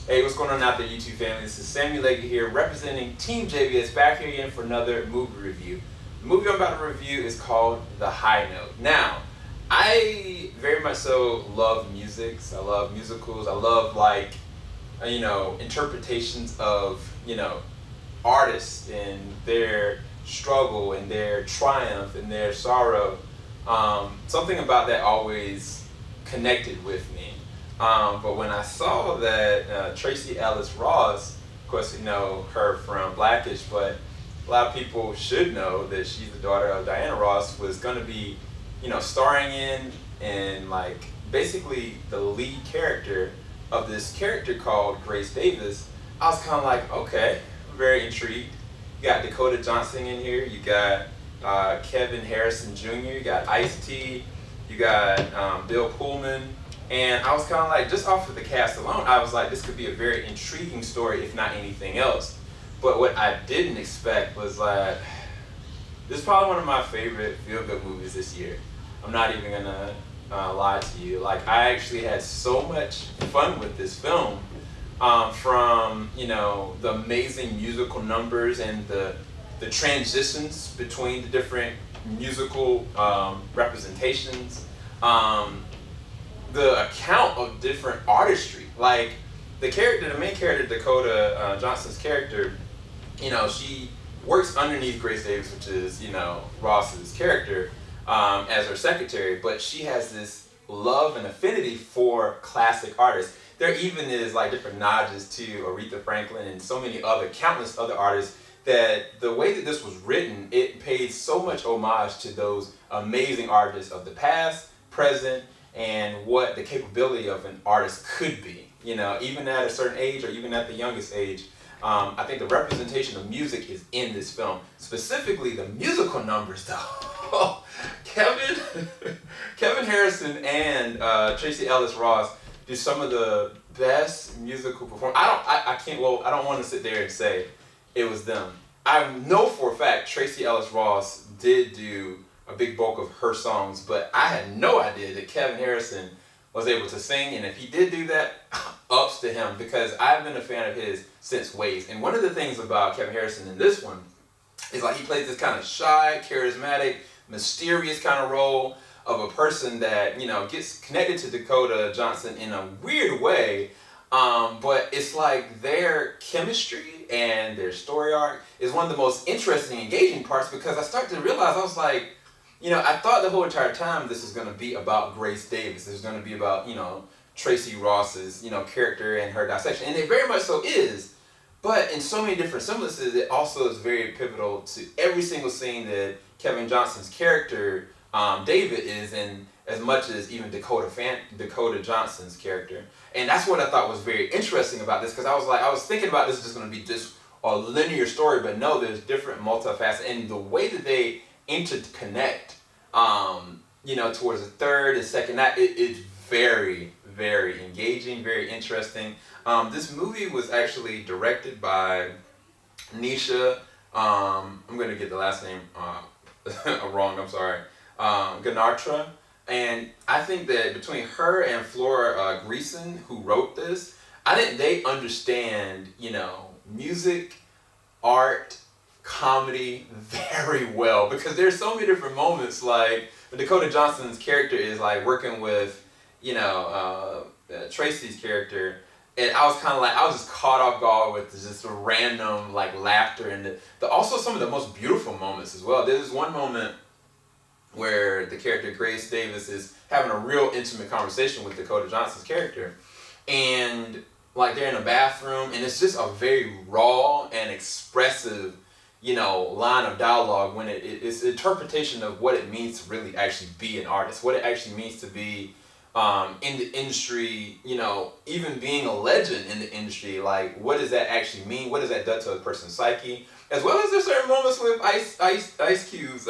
Hey, what's going on out there, YouTube family? This is Sammy Leggy here, representing Team JBS, back here again for another movie review. The movie I'm about to review is called The High Note. Now, I very much so love music. I love musicals. I love interpretations of artists and their struggle and their triumph and their sorrow. Something about that always connected with me. But when I saw that Tracee Ellis Ross, of course, you know her from Blackish, but a lot of people should know that she's the daughter of Diana Ross, was going to be, starring in and basically the lead character of this character called Grace Davis. I was kind of like, okay, I'm very intrigued. You got Dakota Johnson in here. You got Kevin Harrison Jr. You got Ice-T. You got Bill Pullman. And I was kind of like, just off of the cast alone, I was like, this could be a very intriguing story, if not anything else. But what I didn't expect was this is probably one of my favorite feel-good movies this year. I'm not even gonna lie to you. I actually had so much fun with this film, from the amazing musical numbers and the transitions between the different musical representations. The account of different artistry, the main character, Dakota Johnson's character, she works underneath Grace Davis, which is Ross's character, as her secretary, but she has this love and affinity for classic artists. There even is different nods to Aretha Franklin and so many countless other artists, that the way that this was written, it paid so much homage to those amazing artists of the past, present, and what the capability of an artist could be, even at a certain age or even at the youngest age. I think the representation of music is in this film, specifically the musical numbers though. Kevin Harrison and Tracee Ellis Ross do some of the best musical performance. I don't want to sit there and say it was them. I know for a fact Tracee Ellis Ross did do a big bulk of her songs, but I had no idea that Kevin Harrison was able to sing, and if he did do that, ups to him, because I've been a fan of his since Waves. And one of the things about Kevin Harrison in this one is he plays this kind of shy, charismatic, mysterious kind of role of a person that gets connected to Dakota Johnson in a weird way, but it's their chemistry and their story arc is one of the most interesting, engaging parts, because I start to realize, I was like, I thought the whole entire time this was going to be about Grace Davis. This was going to be about, Tracee Ross's, character and her dissection. And it very much so is. But in so many different semblances, it also is very pivotal to every single scene that Kevin Johnson's character, David, is in, as much as even Dakota Johnson's character. And that's what I thought was very interesting about this, because I was thinking about this is just going to be just a linear story, but no, there's different multifaceted. And the way that they interconnect, towards the third and second act, it's very, very engaging, very interesting. This movie was actually directed by Nisha, I'm going to get the last name wrong, I'm sorry, Ganatra. And I think that between her and Flora Greason, who wrote this, I think they understand, music, art, comedy very well, because there's so many different moments, when Dakota Johnson's character is working with Tracee's character, and I was kind of I was just caught off guard with just a random laughter, and also some of the most beautiful moments as well. There's one moment where the character Grace Davis is having a real intimate conversation with Dakota Johnson's character, and they're in a bathroom, and it's just a very raw and expressive line of dialogue, when it's interpretation of what it means to really actually be an artist, what it actually means to be in the industry, even being a legend in the industry. What does that actually mean? What does that do to a person's psyche? As well as there's certain moments with Ice Cube's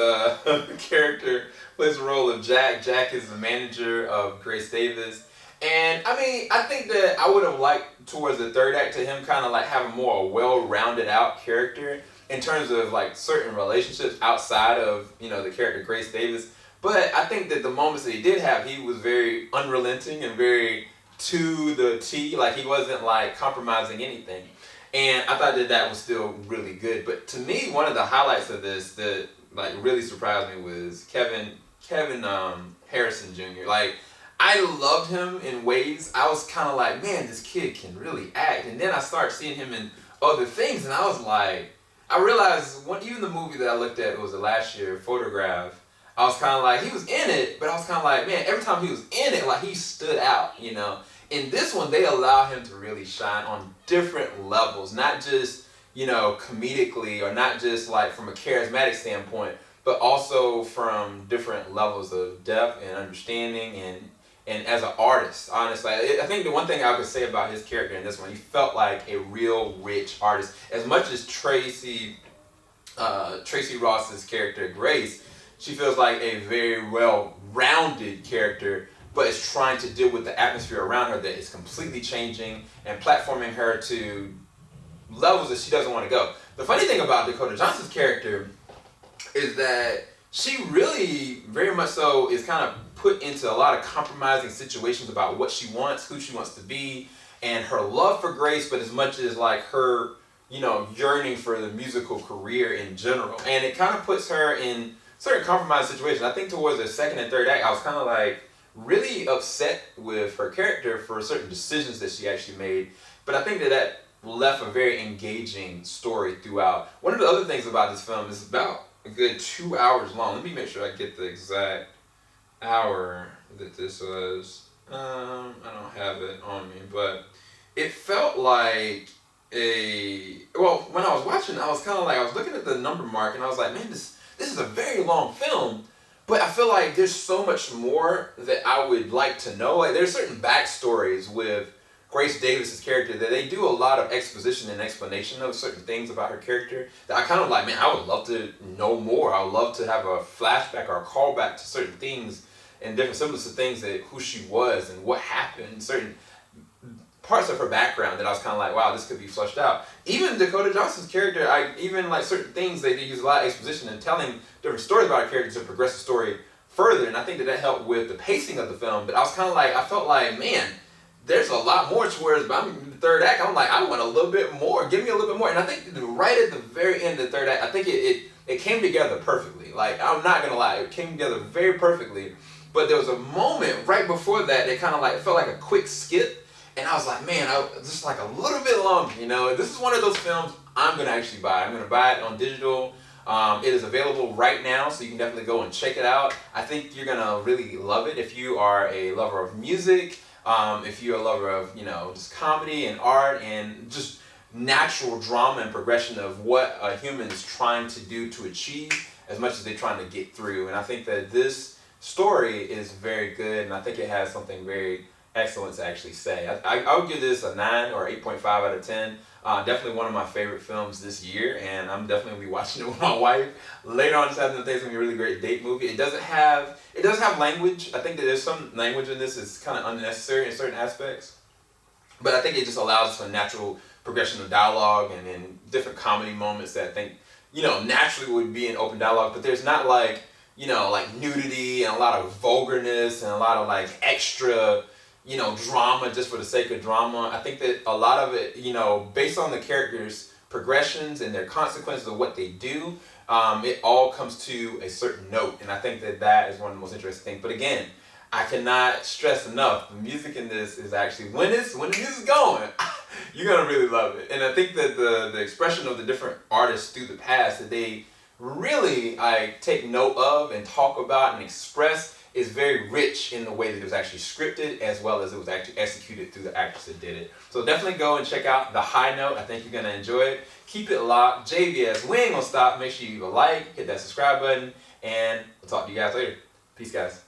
character plays the role of Jack. Jack is the manager of Grace Davis. And I think that I would have liked towards the third act to him kind of have a more well-rounded out character in terms of certain relationships outside of the character Grace Davis. But I think that the moments that he did have, he was very unrelenting and very to the T. Like, he wasn't like compromising anything. And I thought that that was still really good. But to me, one of the highlights of this that like really surprised me was Kevin Harrison Jr. Like, I loved him in ways. I was kind of like, man, this kid can really act. And then I started seeing him in other things, and I was like, I realized even the movie that I looked at, it was the last year, Photograph. I was kind of like, he was in it, but I was kind of like, man, every time he was in it, like, he stood out, you know. In this one, they allow him to really shine on different levels, not just, you know, comedically, or not just like from a charismatic standpoint, but also from different levels of depth and understanding and as an artist, honestly. I think the one thing I could say about his character in this one, he felt like a real rich artist. As much as Tracee Ross's character, Grace, she feels like a very well-rounded character, but is trying to deal with the atmosphere around her that is completely changing and platforming her to levels that she doesn't want to go. The funny thing about Dakota Johnson's character is that she really, very much so, is kind of put into a lot of compromising situations about what she wants, who she wants to be, and her love for Grace, but as much as like her, you know, yearning for the musical career in general. And it kind of puts her in certain compromised situations. I think towards the second and third act, I was kind of like really upset with her character for certain decisions that she actually made. But I think that left a very engaging story throughout. One of the other things about this film is about a good 2 hours long. Let me make sure I get the exact hour that this was. I don't have it on me, but it felt like when I was watching, I was kind of like, I was looking at the number mark and I was like, man, this is a very long film, but I feel like there's so much more that I would like to know. Like, there's certain backstories with Grace Davis's character that they do a lot of exposition and explanation of certain things about her character that I kind of like, man, I would love to know more. I would love to have a flashback or a callback to certain things and different symbols of things, that who she was and what happened, certain parts of her background that I was kind of like, wow, this could be fleshed out. Even Dakota Johnson's character, even like certain things, they use a lot of exposition and telling different stories about her character to progress the story further, and I think that helped with the pacing of the film. But I was kind of like, I felt like, man, there's a lot more to where I'm in the third act. I'm like, I want a little bit more. Give me a little bit more. And I think right at the very end of the third act, I think it came together perfectly. Like, I'm not gonna lie, it came together very perfectly. But there was a moment right before that kind of like, it felt like a quick skip. And I was like, man, just like a little bit longer, you know. This is one of those films I'm gonna actually buy. I'm gonna buy it on digital. It is available right now, so you can definitely go and check it out. I think you're gonna really love it if you are a lover of music. If you're a lover of, you know, just comedy and art and just natural drama and progression of what a human is trying to do to achieve as much as they're trying to get through. And I think that this story is very good, and I think it has something very excellent to actually say. I would give this a 9 or 8.5 out of 10. Definitely one of my favorite films this year, and I'm definitely going to be watching it with my wife later on this afternoon. I think it's going to be a really great date movie. It does have language. I think that there's some language in this that's kind of unnecessary in certain aspects, but I think it just allows for natural progression of dialogue and different comedy moments that I think, you know, naturally would be in open dialogue, but there's not like, you know, like nudity and a lot of vulgarness and a lot of like extra, you know, drama just for the sake of drama. I think that a lot of it, you know, based on the characters' progressions and their consequences of what they do, it all comes to a certain note. And I think that that is one of the most interesting things. But again, I cannot stress enough, the music in this is actually, when the music's going, you're going to really love it. And I think that the expression of the different artists through the past that they really take note of and talk about and express is very rich in the way that it was actually scripted, as well as it was actually executed through the actors that did it. So definitely go and check out The High Note. I think you're going to enjoy it. Keep it locked. JVS, we ain't going to stop. Make sure you leave a like, hit that subscribe button, and we'll talk to you guys later. Peace, guys.